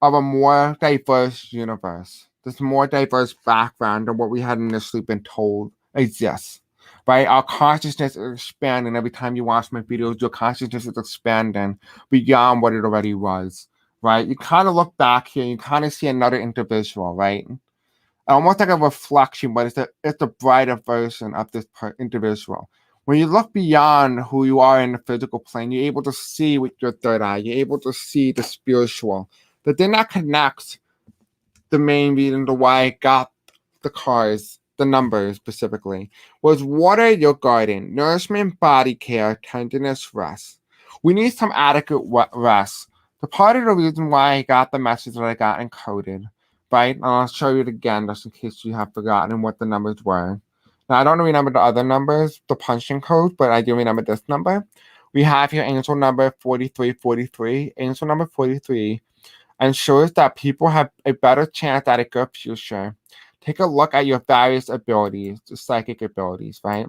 of a more diverse universe, this more diverse background than what we had initially been told exists. Right? Our consciousness is expanding every time you watch my videos. Your consciousness is expanding beyond what it already was. Right? You kind of look back here, you kind of see another individual, right? Almost like a reflection, but it's the brighter version of this individual. When you look beyond who you are in the physical plane, you're able to see with your third eye. You're able to see the spiritual. The thing that connects the main reason to why I got the cards, the numbers specifically, was water your garden, nourishment, body care, tenderness, rest. We need some adequate rest. The part of the reason why I got the message that I got encoded, right? And I'll show you it again just in case you have forgotten what the numbers were. Now, I don't remember the other numbers, the punching codes, but I do remember this number. We have here angel number 4343, angel number 43. ensures that people have a better chance at a good future. Take a look at your various abilities, the psychic abilities, right?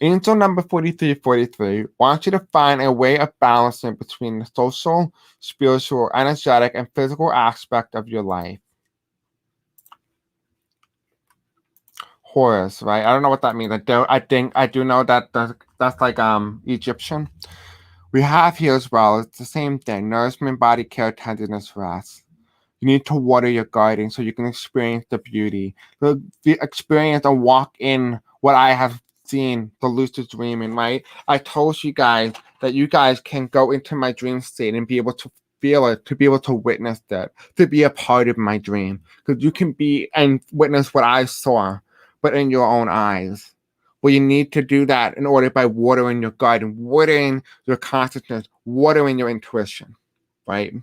Angel number 4343 wants you to find a way of balancing between the social, spiritual, energetic, and physical aspect of your life. Horus, right? I don't know what that means. I do know that that's like Egyptian. We have here as well. It's the same thing: nourishment, body care, tenderness, rest. You need to water your garden so you can experience the beauty, the experience and walk in what I have seen, the lucid dreaming, right? I told you guys that you guys can go into my dream state and be able to feel it, to be able to witness that, to be a part of my dream. Because you can be and witness what I saw, but in your own eyes. Well, you need to do that in order by watering your garden, watering your consciousness, watering your intuition, right?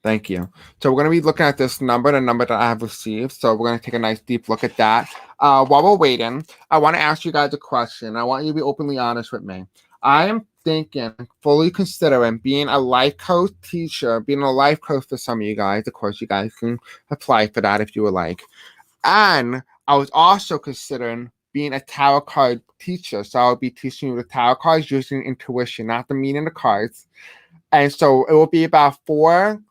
Thank you. So we're going to be looking at this number, the number that I have received. So we're going to take a nice deep look at that. While we're waiting, I want to ask you guys a question. I want you to be openly honest with me. I am thinking, fully considering being a life coach teacher, being a life coach for some of you guys. Of course, you guys can apply for that if you would like. And I was also considering being a tarot card teacher. So I'll be teaching you the tarot cards using intuition, not the meaning of the cards. And so it will be about $4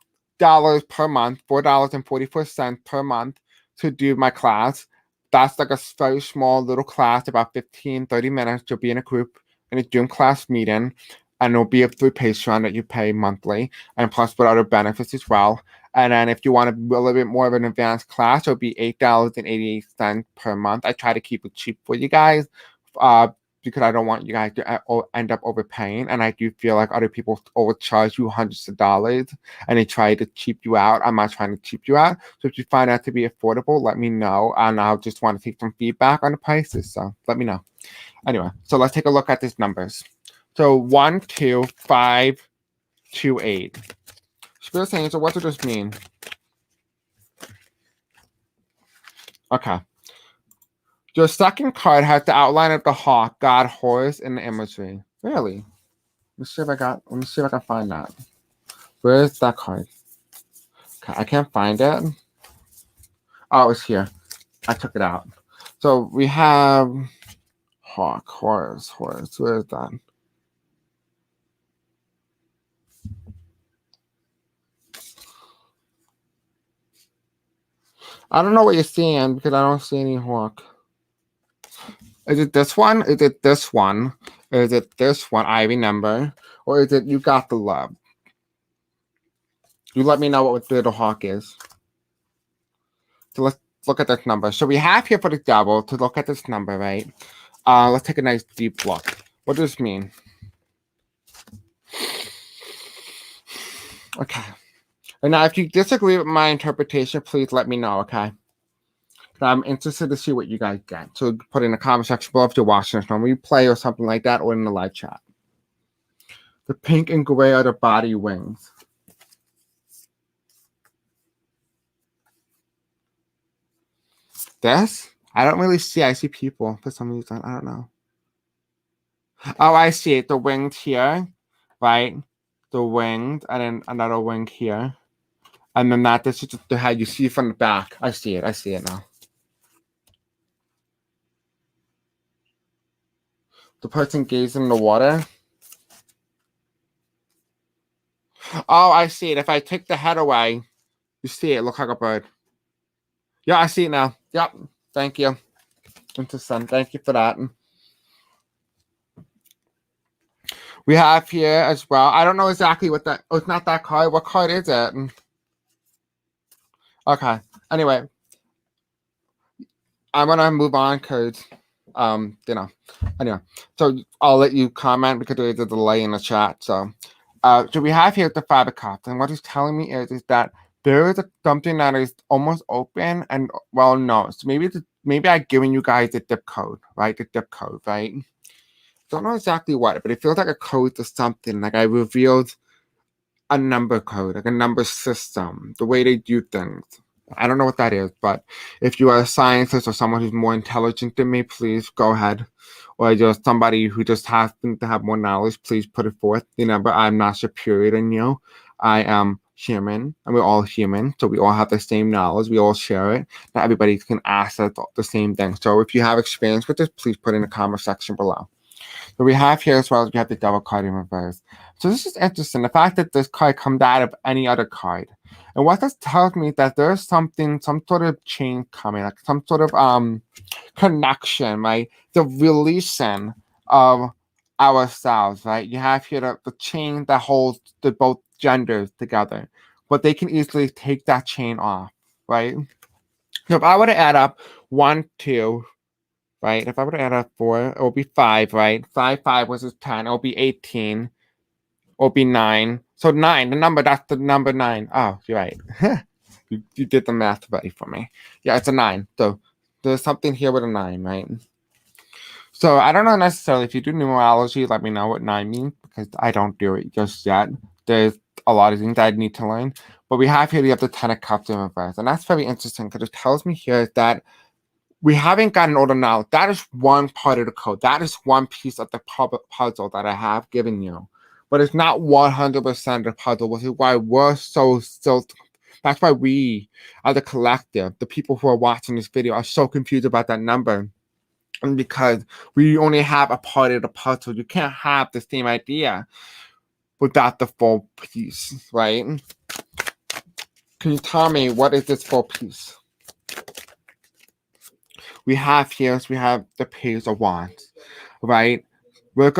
per month, $4.44 per month to do my class. That's like a very small little class, about 15-30 minutes. You'll be in a group in a Zoom class meeting, and it'll be through Patreon that you pay monthly, and plus with other benefits as well. And then if you want a little bit more of an advanced class, it'll be $8.88 per month. I try to keep it cheap for you guys, because I don't want you guys to end up overpaying. And I do feel like other people overcharge you hundreds of dollars and they try to cheap you out. I'm not trying to cheap you out. So if you find that to be affordable, let me know. And I'll just want to take some feedback on the prices. So let me know. Anyway, so let's take a look at these numbers. So 12528. Spirit saying, so what does this mean? Okay. Your second card has the outline of the hawk, God, Horus, in the imagery. Really? Let me see if I can find that. Where is that card? Okay, I can't find it. Oh, it's here. I took it out. So we have hawk, Horus. Where is that? I don't know what you're seeing because I don't see any hawk. Is it this one? Is it this one? Is it this one? I remember. Or is it you got the love? You let me know what the little hawk is. So let's look at this number. So we have here for the devil to look at this number, right? Let's take a nice deep look. What does this mean? Okay. And now if you disagree with my interpretation, please let me know, okay? I'm interested to see what you guys get. So put in the comment section below if you're watching this on replay or something like that, or in the live chat. The pink and gray are the body wings. This? I don't really see. I see people for some reason. I don't know. Oh, I see it. The wings here, right? The wings, and then another wing here. And then this is just the head you see from the back. I see it. I see it now. The person gazing in the water. Oh, I see it. If I take the head away, you see it. Look like a bird. Yeah, I see it now. Yep. Thank you. Interesting. Thank you for that. We have here as well. I don't know exactly what that. Oh, it's not that card. What card is it? Okay. Anyway, I'm gonna move on because, Anyway, so I'll let you comment because there is a delay in the chat. So we have here the Five of Cups, and what he's telling me is that there is something that is almost open, and well, no. So maybe I've given you guys the dip code, right? The dip code, right? Don't know exactly what, but it feels like a code to something. Like I revealed a number code, like a number system, the way they do things. I don't know what that is, but if you are a scientist or someone who's more intelligent than me, please go ahead. Or just somebody who just happens to have more knowledge, please put it forth. But I'm not superior than you. I am human, and we're all human, so we all have the same knowledge. We all share it. Not everybody can access the same thing. So if you have experience with this, please put in the comment section below. So we have here as well as we have the double card in reverse. So this is interesting. The fact that this card comes out of any other card. And what this tells me is that there's something, some sort of chain coming, like some sort of connection, right? The releasing of ourselves, right? You have here the chain that holds the both genders together. But they can easily take that chain off, right? So if I were to add up 1, 2, right? If I were to add up 4, it will be 5, right? 5 was 10. It will be 18. It will be 9. So 9, that's the number 9. Oh, you're right. you did the math right for me. Yeah, it's a 9. So there's something here with a 9, right? So I don't know necessarily. If you do numerology, let me know what 9 means, because I don't do it just yet. There's a lot of things I need to learn. But we have here, we have the 10 of Cups in reverse. And that's very interesting, because it tells me here that we haven't gotten older now. That is one part of the code. That is one piece of the puzzle that I have given you. But it's not 100% of the puzzle, which is why we're so still. That's why we, as a collective, the people who are watching this video, are so confused about that number. And because we only have a part of the puzzle, you can't have the same idea without the full piece, right? Can you tell me what is this full piece? We have here, we have the Page of Wands, right? It's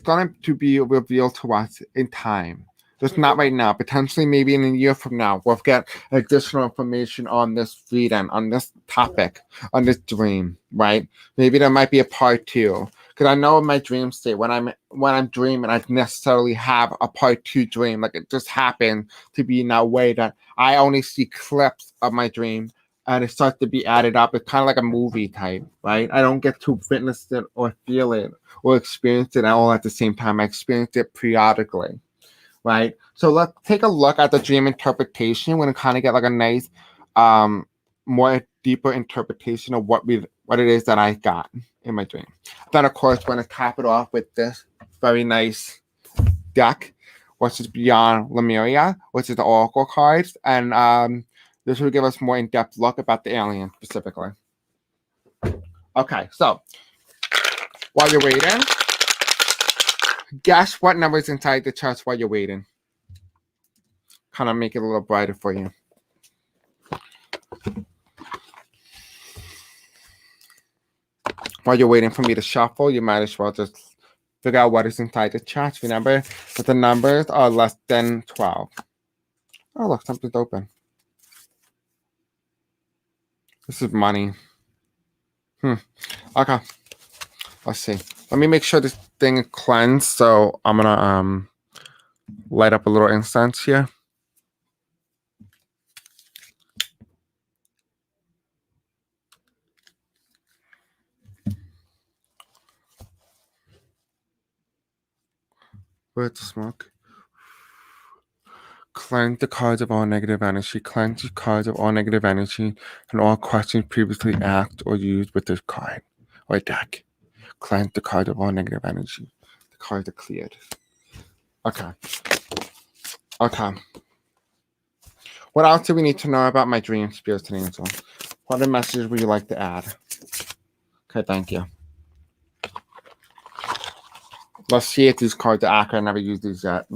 going to be revealed to us in time. Just not right now. Potentially, maybe in a year from now, we'll get additional information on this reading, on this topic, on this dream, right? Maybe there might be a part 2. Because I know in my dream state, when I'm dreaming, I necessarily have a part 2 dream. Like, it just happened to be in that way that I only see clips of my dream, and it starts to be added up. It's kind of like a movie type, right? I don't get to witness it or feel it or experience it all at the same time. I experience it periodically, right? So let's take a look at the dream interpretation. We're going to kind of get like a nice, more deeper interpretation of what it is that I got in my dream. Then, of course, we're going to cap it off with this very nice deck, which is Beyond Lemuria, which is the Oracle cards. And this will give us more in-depth look about the alien specifically. Okay, so while you're waiting, guess what number is inside the chest while you're waiting. Kind of make it a little brighter for you. While you're waiting for me to shuffle, you might as well just figure out what is inside the chest. Remember that the numbers are less than 12. Oh, look, something's open. This is money. Okay. Let's see. Let me make sure this thing is cleansed. So I'm gonna light up a little incense here. Where's the smoke? Cleanse the cards of all negative energy. Cleanse the cards of all negative energy and all questions previously asked or used with this card or deck. Cleanse the cards of all negative energy. The cards are cleared. Okay. Okay. What else do we need to know about my dream, spirits and angels? What other messages would you like to add? Okay, thank you. Let's see if these cards are accurate. I never used these yet.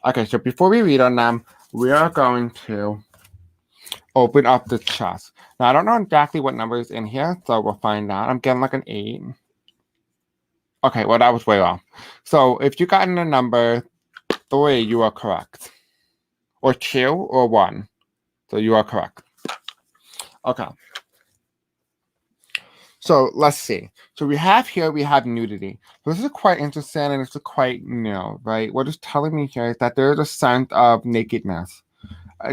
Okay, so before we read on them, we are going to open up the chest. Now, I don't know exactly what number is in here, so we'll find out. I'm getting like an 8. Okay, well, that was way off. So if you got in the number 3, you are correct. Or 2 or 1. So you are correct. Okay. So let's see. So we have nudity. So this is quite interesting and it's quite new, right? What it's telling me here is that there is a sense of nakedness.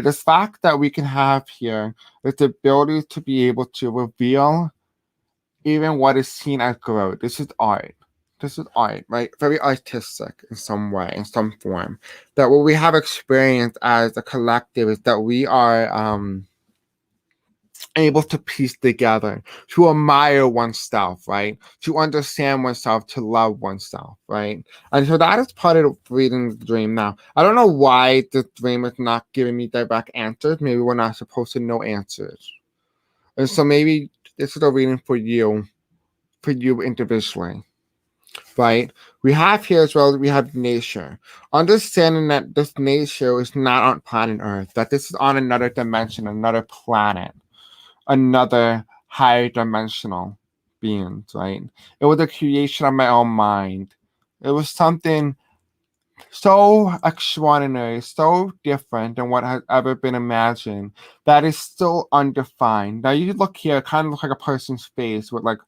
The fact that we can have here is the ability to be able to reveal even what is seen as growth. This is art. This is art, right? Very artistic in some way, in some form. That what we have experienced as a collective is that we are able to piece together, to admire oneself, right? To understand oneself, to love oneself, right? And so that is part of reading the dream. Now, I don't know why the dream is not giving me direct answers. Maybe we're not supposed to know answers. And so maybe this is a reading for you individually, right? We have here as well, we have nature. Understanding that this nature is not on planet Earth, that this is on another dimension, another planet, another higher dimensional beings, right? It was a creation of my own mind. It was something so extraordinary, so different than what has ever been imagined, that is still undefined. Now you look here, it kind of looks like a person's face with like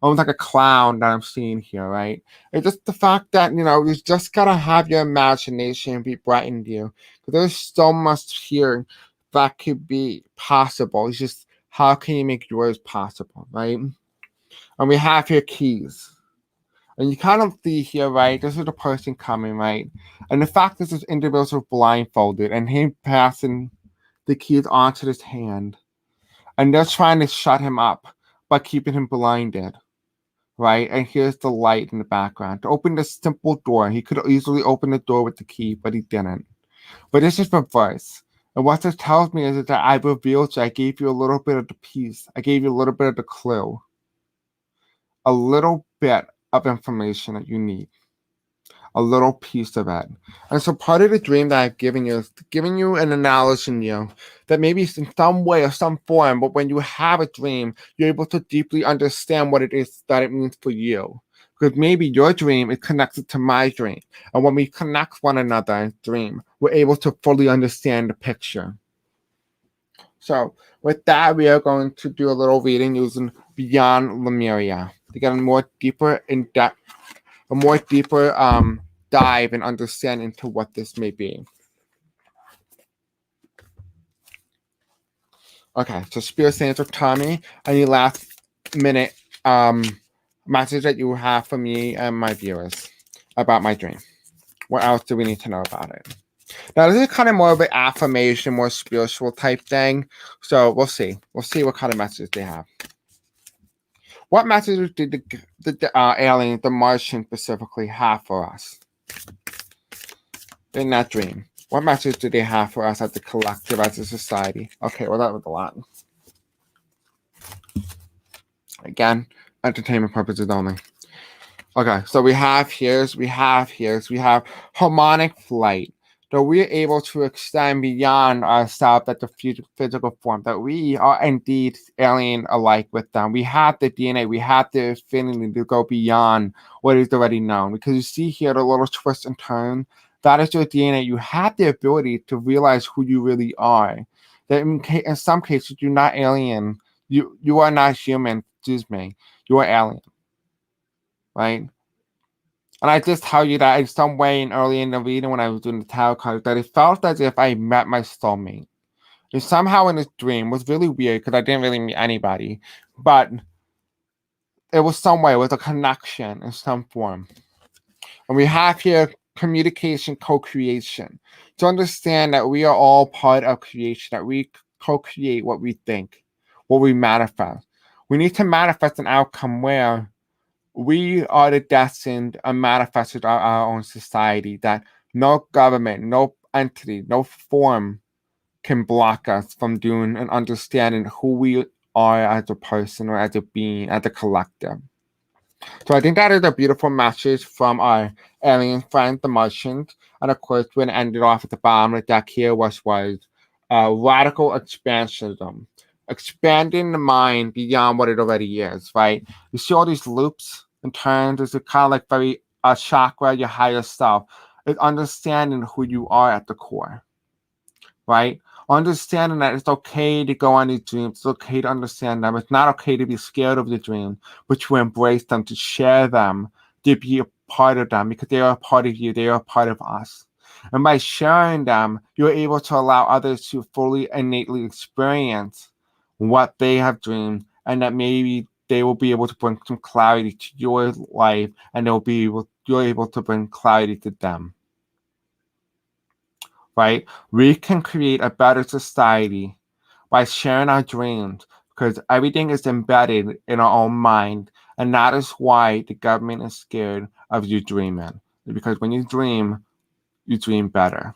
almost like a clown that I'm seeing here, right? It's just the fact that you just gotta have your imagination be brightened you. Because there's so much here that could be possible. It's just how can you make yours possible, right? And we have here keys. And you kind of see here, right? This is the person coming, right? And the fact is, this individual is blindfolded and him passing the keys onto his hand. And they're trying to shut him up by keeping him blinded, right? And here's the light in the background. To open this simple door, he could easily open the door with the key, but he didn't. But this is reverse. And what this tells me is that I revealed you, I gave you a little bit of the piece, I gave you a little bit of the clue, a little bit of information that you need, a little piece of it. And so part of the dream that I've given you is giving you an analogy in you that maybe in some way or some form, but when you have a dream, you're able to deeply understand what it is that it means for you. Because maybe your dream is connected to my dream. And when we connect one another in dream, we're able to fully understand the picture. So with that, we are going to do a little reading using Beyond Lemuria to get a more deeper dive and understand into what this may be. Okay, so Spirit Saints of Tommy, any last minute message that you have for me and my viewers about my dream? What else do we need to know about it? Now, this is kind of more of an affirmation, more spiritual type thing. So we'll see. We'll see what kind of message they have. What message did the alien, the Martian specifically, have for us in that dream? What message did they have for us as a collective, as a society? Okay, well, that was a lot. Again, entertainment purposes only. Okay, so we have harmonic flight. That we are able to extend beyond ourselves at the physical form, that we are indeed alien alike with them. We have the DNA, we have the affinity to go beyond what is already known. Because you see here the little twist and turn, that is your DNA. You have the ability to realize who you really are. That in some cases, you're not alien. You are not human, excuse me. You are alien, right? And I just tell you that in some way early in the reading when I was doing the tarot cards, that it felt as if I met my soulmate. And somehow in this dream, it was really weird because I didn't really meet anybody. But it was some way, it was a connection in some form. And we have here communication, co-creation. To understand that we are all part of creation, that we co-create what we think, what we manifest. We need to manifest an outcome where we are the destined and manifested our own society, that no government, no entity, no form can block us from doing and understanding who we are as a person or as a being, as a collective. So I think that is a beautiful message from our alien friend, the Martians. And of course, when it ended off at the bottom of the deck here was radical expansionism. Expanding the mind beyond what it already is, right? You see all these loops and turns. It's kind of like very chakra, your higher self. It's understanding who you are at the core, right? Understanding that it's okay to go on these dreams. It's okay to understand them. It's not okay to be scared of the dream, but to embrace them, to share them, to be a part of them, because they are a part of you. They are a part of us. And by sharing them, you're able to allow others to fully, innately experience what they have dreamed, and that maybe they will be able to bring some clarity to your life, and you're able to bring clarity to them. Right? We can create a better society by sharing our dreams, because everything is embedded in our own mind. And that is why the government is scared of you dreaming. Because when you dream better.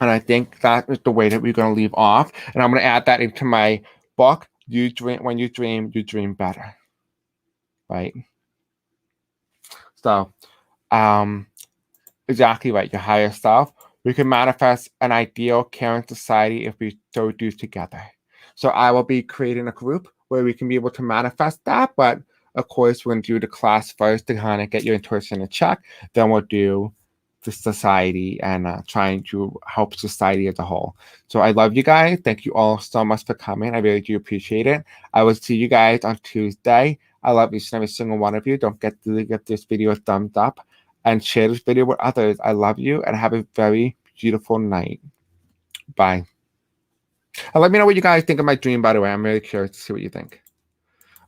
And I think that is the way that we're going to leave off. And I'm going to add that into my book. When you dream better. Right? So, exactly right. Your higher self. We can manifest an ideal, caring society if we so do together. So I will be creating a group where we can be able to manifest that. But of course, we're going to do the class first to kind of get your intuition in check. Then we'll do the society and trying to help society as a whole. So I love you guys. Thank you all so much for coming. I really do appreciate it. I will see you guys on Tuesday. I love each and every single one of you. Don't forget to give this video a thumbs up and share this video with others. I love you and have a very beautiful night. Bye. And let me know what you guys think of my dream, by the way. I'm really curious to see what you think.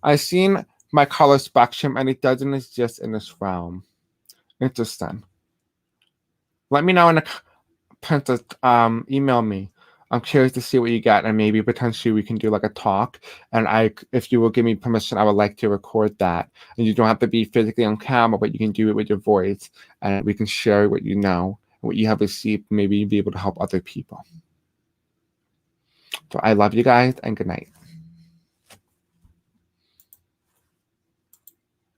I've seen my color spectrum and it doesn't exist in this realm. Interesting. Let me know in the comments. Email me. I'm curious to see what you get, and maybe potentially we can do like a talk. And if you will give me permission, I would like to record that. And you don't have to be physically on camera, but you can do it with your voice, and we can share what you know, what you have received. Maybe you'll be able to help other people. So I love you guys, and good night.